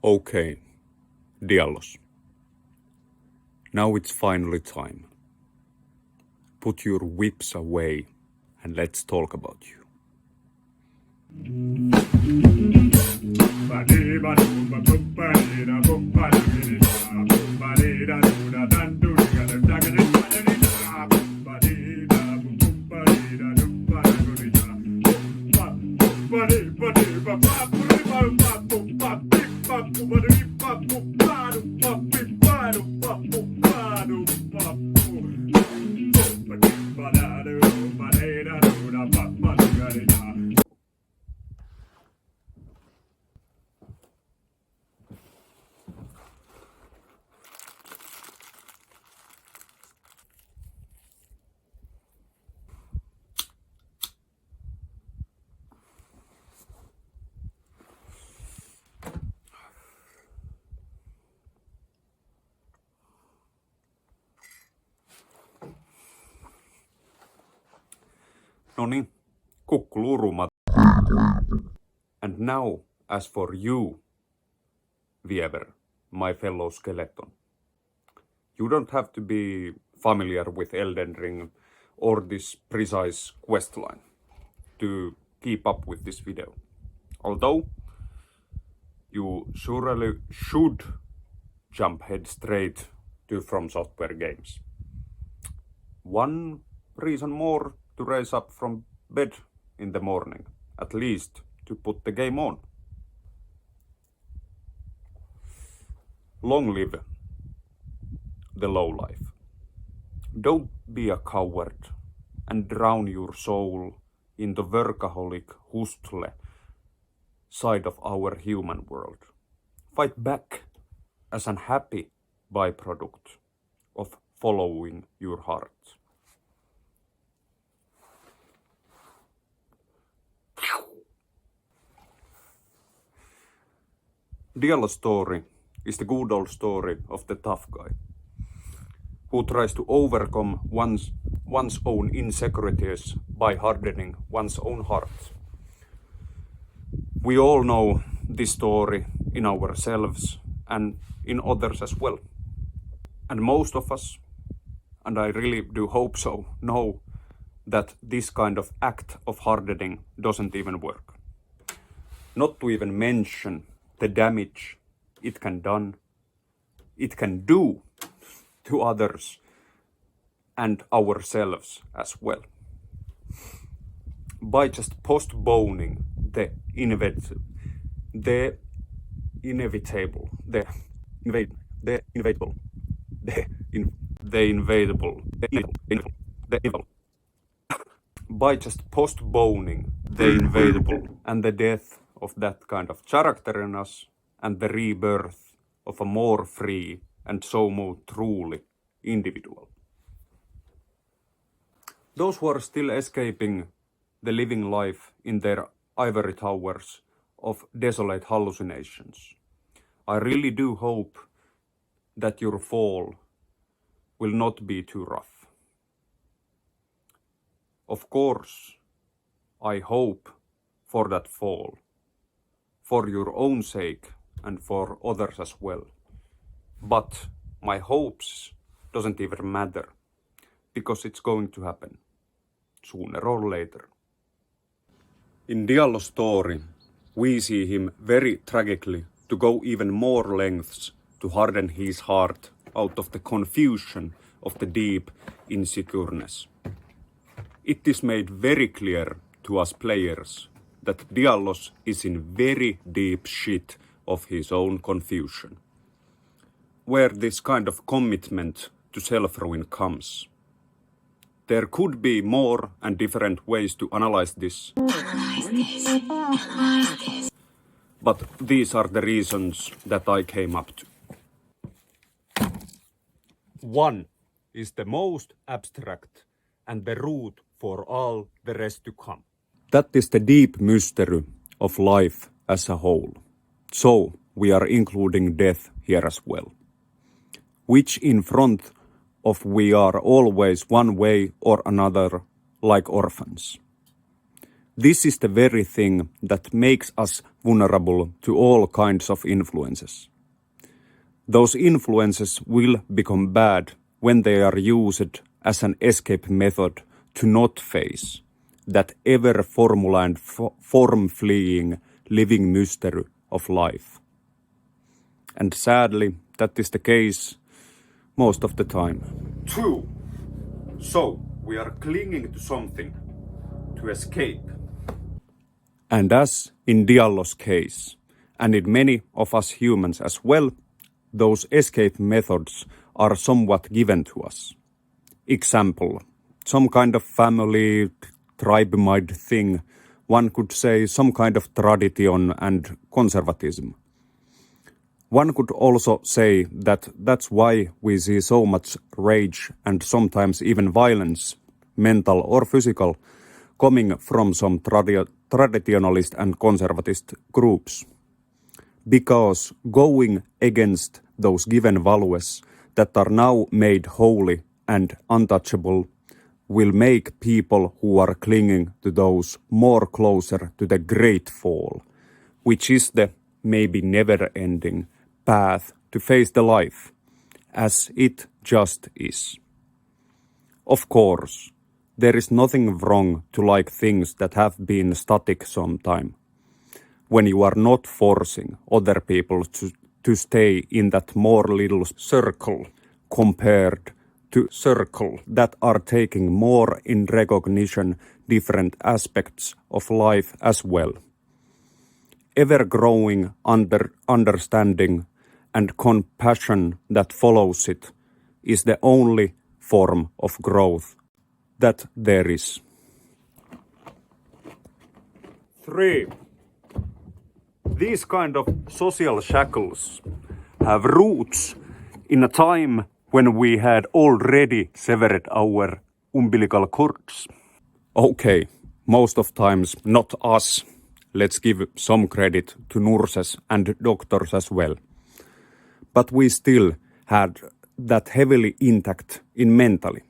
Okay, Diallos. Now it's finally time. Put your whips away and let's talk about you. Noni, kukkulurumat. And now, as for you, Viever, my fellow skeleton. You don't have to be familiar with Elden Ring or this precise questline to keep up with this video. Although, you surely should jump head straight to From Software games. One reason more to rise up from bed in the morning, at least to put the game on. Long live the lowlife. Don't be a coward and drown your soul in the workaholic hustle side of our human world. Fight back as an happy byproduct of following your heart. Diallos' story is the good old story of the tough guy who tries to overcome one's own insecurities by hardening one's own heart. We all know this story in ourselves and in others as well. And most of us, and I really do hope so, know that this kind of act of hardening doesn't even work. Not to even mention the damage it can do to others and ourselves as well. By just postponing the inevitable, by just postponing the inevitable and the death of that kind of character in us and the rebirth of a more free and so more truly individual. Those who are still escaping the living life in their ivory towers of desolate hallucinations, I really do hope that your fall will not be too rough. Of course, I hope for that fall, for your own sake and for others as well. But my hopes doesn't even matter, because it's going to happen, sooner or later. In Diallos' story, we see him very tragically to go even more lengths to harden his heart out of the confusion of the deep insecureness. It is made very clear to us players that Diallos is in very deep shit of his own confusion, where this kind of commitment to self-ruin comes. There could be more and different ways to analyze this. But these are the reasons that I came up to. One is the most abstract and the root for all the rest to come. That is the deep mystery of life as a whole. So we are including death here as well, which in front of we are always one way or another like orphans. This is the very thing that makes us vulnerable to all kinds of influences. Those influences will become bad when they are used as an escape method to not face that ever formula and form-fleeing living mystery of life. And sadly, that is the case most of the time. True. So, we are clinging to something to escape. And as in Diallos' case, and in many of us humans as well, those escape methods are somewhat given to us. Example, some kind of family tribe-made thing, one could say some kind of tradition and conservatism. One could also say that that's why we see so much rage and sometimes even violence, mental or physical, coming from some traditionalist and conservatist groups. Because going against those given values that are now made holy and untouchable will make people who are clinging to those more closer to the great fall, which is the maybe never-ending path to face the life, as it just is. Of course, there is nothing wrong to like things that have been static some time, when you are not forcing other people to stay in that more little circle compared to circle that are taking more in recognition different aspects of life as well. Ever-growing understanding and compassion that follows it is the only form of growth that there is. 3. These kind of social shackles have roots in a time when we had already severed our umbilical cords. Okay, most of times not us. Let's give some credit to nurses and doctors as well. But we still had that heavily intact in mentally.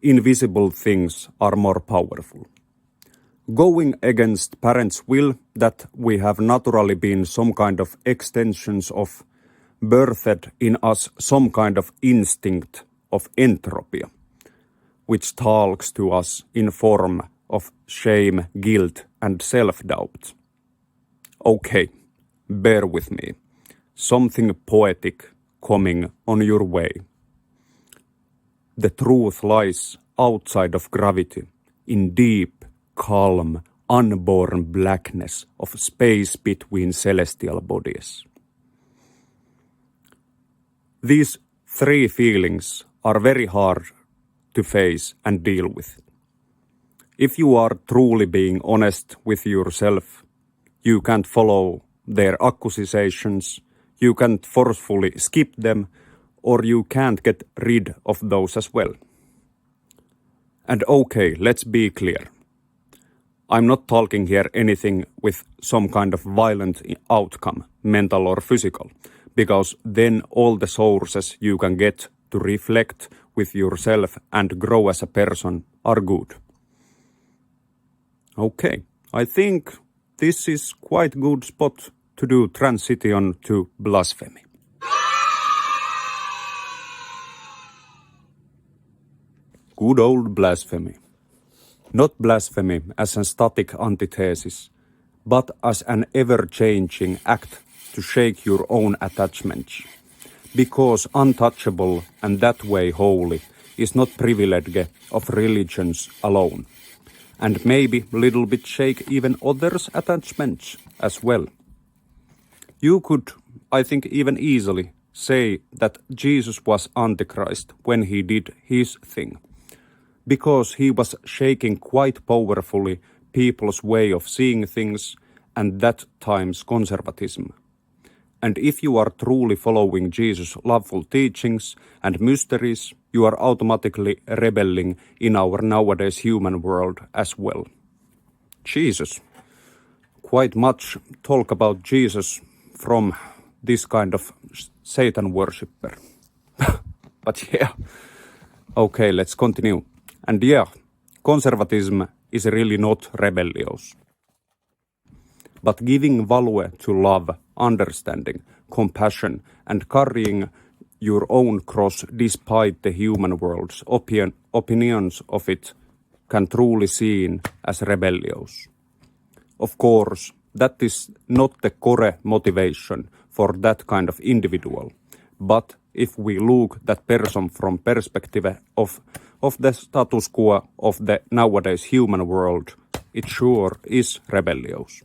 Invisible things are more powerful. Going against parents' will that we have naturally been some kind of extensions of, birthed in us some kind of instinct of entropy, which talks to us in form of shame, guilt and self-doubt. Okay, bear with me. Something poetic coming on your way. The truth lies outside of gravity, in deep, calm, unborn blackness of space between celestial bodies. These 3 feelings are very hard to face and deal with. If you are truly being honest with yourself, you can't follow their accusations, you can't forcefully skip them, or you can't get rid of those as well. And okay, let's be clear. I'm not talking here anything with some kind of violent outcome, mental or physical, because then all the sources you can get to reflect with yourself and grow as a person are good. Okay, I think this is quite good spot to do transition to blasphemy. Good old blasphemy. Not blasphemy as a static antithesis, but as an ever-changing act to shake your own attachments. Because untouchable and that way holy is not privilege of religions alone. And maybe a little bit shake even others' attachments as well. You could, I think even easily, say that Jesus was Antichrist when he did his thing. Because he was shaking quite powerfully people's way of seeing things and that time's conservatism. And if you are truly following Jesus' loveful teachings and mysteries, you are automatically rebelling in our nowadays human world as well. Jesus. Quite much talk about Jesus from this kind of Satan worshipper. But yeah, okay, let's continue. And yeah, conservatism is really not rebellious. But giving value to love, understanding, compassion, and carrying your own cross despite the human world's opinions of it can truly seen as rebellious. Of course, that is not the core motivation for that kind of individual, but if we look that person from perspective of the status quo of the nowadays human world, it sure is rebellious.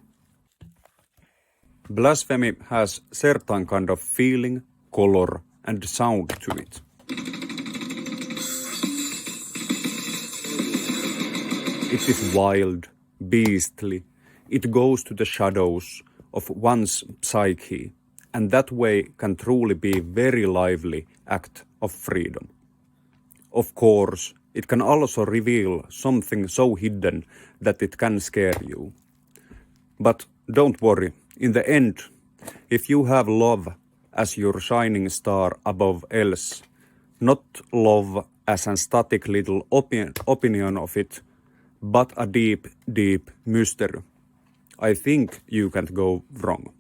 Blasphemy has certain kind of feeling, color, and sound to it. It is wild, beastly, it goes to the shadows of one's psyche, and that way can truly be very lively act of freedom. Of course, it can also reveal something so hidden that it can scare you. But don't worry, in the end, if you have love as your shining star above else, not love as a static little opinion of it, but a deep, deep mystery, I think you can't go wrong.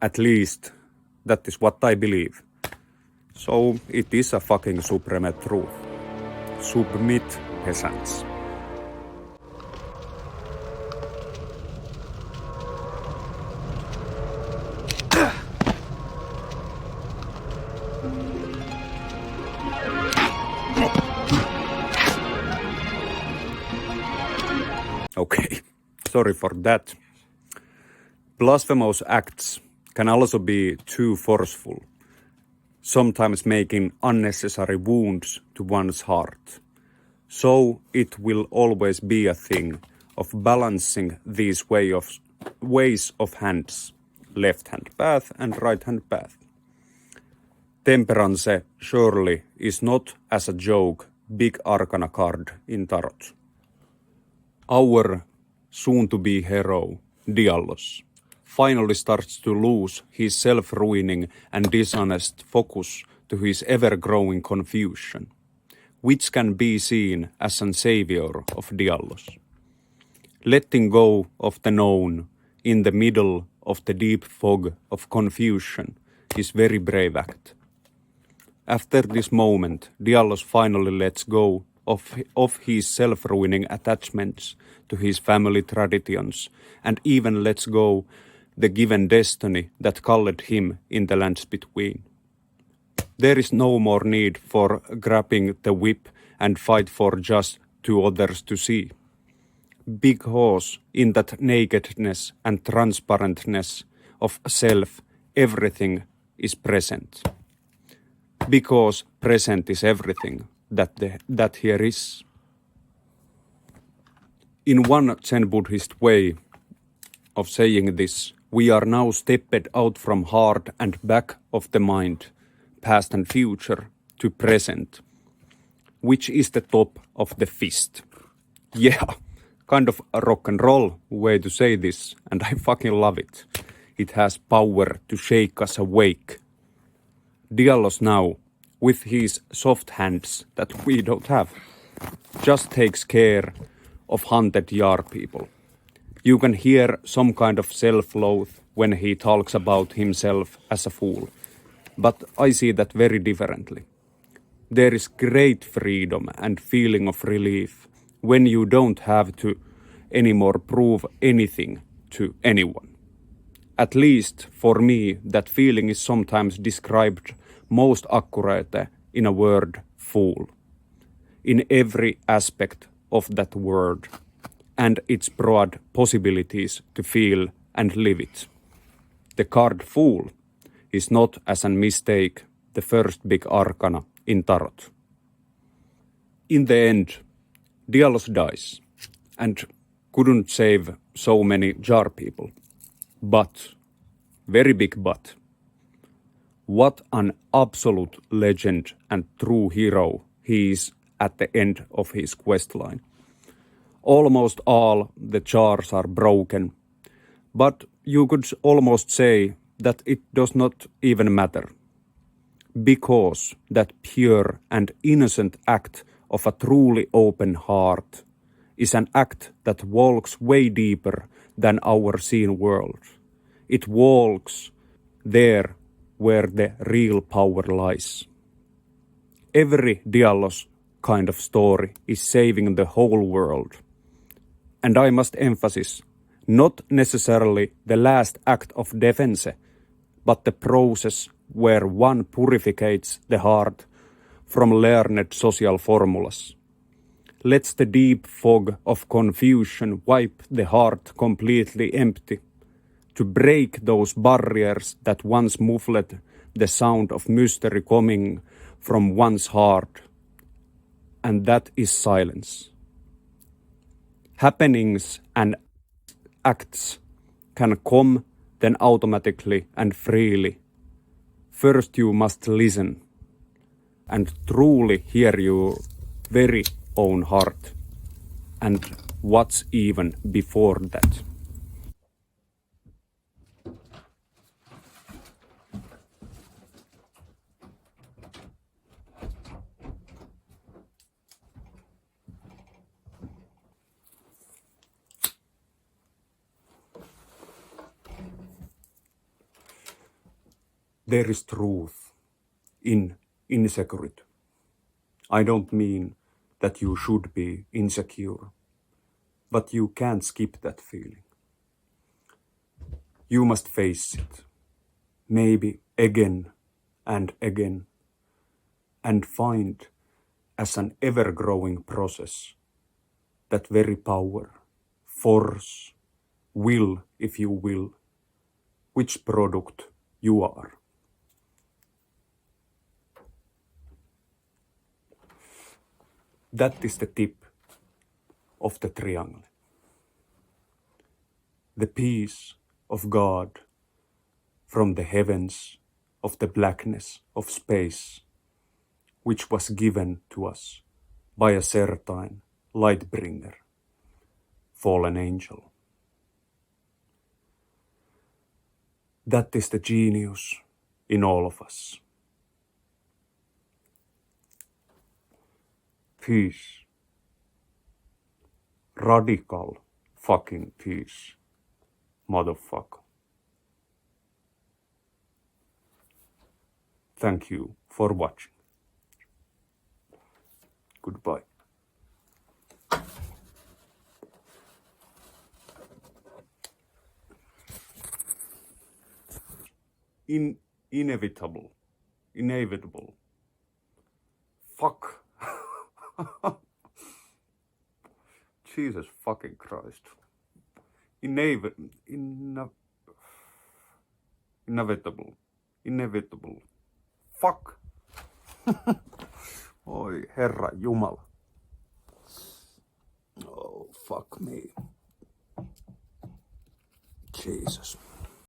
At least, that is what I believe. So, it is a fucking supreme truth. Submit, peasants. Okay, sorry for that. Blasphemous acts can also be too forceful, sometimes making unnecessary wounds to one's heart. So it will always be a thing of balancing these ways of hands, left hand path and right hand path. Temperance surely is not as a joke big arcana card in tarot. Our soon-to-be hero, Diallos, finally starts to lose his self-ruining and dishonest focus to his ever-growing confusion, which can be seen as an savior of Diallos. Letting go of the known in the middle of the deep fog of confusion is very brave act. After this moment, Diallos finally lets go of his self-ruining attachments to his family traditions and even lets go the given destiny that called him in the lands between. There is no more need for grabbing the whip and fight for just to others to see. Because in that nakedness and transparentness of self, everything is present. Because present is everything that here is. In one Zen Buddhist way of saying this, we are now stepped out from heart and back of the mind, past and future, to present, which is the top of the fist. Yeah, kind of a rock and roll way to say this, and I fucking love it. It has power to shake us awake. Diallos now, with his soft hands that we don't have, just takes care of hunted Yar people. You can hear some kind of self-loath when he talks about himself as a fool, but I see that very differently. There is great freedom and feeling of relief when you don't have to anymore prove anything to anyone. At least for me, that feeling is sometimes described most accurate in a word, fool, in every aspect of that word and its broad possibilities to feel and live it. The card Fool is not as a mistake the first big arcana in tarot. In the end, Diallos dies and couldn't save so many Jar people. But, very big but, what an absolute legend and true hero he is at the end of his questline. Almost all the jars are broken, but you could almost say that it does not even matter, because that pure and innocent act of a truly open heart is an act that walks way deeper than our seen world. It walks there where the real power lies. Every Diallos kind of story is saving the whole world. And I must emphasize, not necessarily the last act of defense, but the process where one purificates the heart from learned social formulas. Lets the deep fog of confusion wipe the heart completely empty, to break those barriers that once muffled the sound of mystery coming from one's heart, and that is silence. Happenings and acts can come then automatically and freely. First you must listen and truly hear your very own heart, and what's even before that. There is truth in insecurity. I don't mean that you should be insecure, but you can't skip that feeling. You must face it, maybe again and again, and find as an ever-growing process that very power, force, will, if you will, which product you are. That is the tip of the triangle. The peace of God from the heavens of the blackness of space, which was given to us by a certain light bringer, fallen angel. That is the genius in all of us. Peace. Radical fucking peace, motherfucker. Thank you for watching. Goodbye. Inevitable. Fuck. Jesus fucking Christ. Inevitable. Fuck. Oi herra jumala. Oh fuck me. Jesus.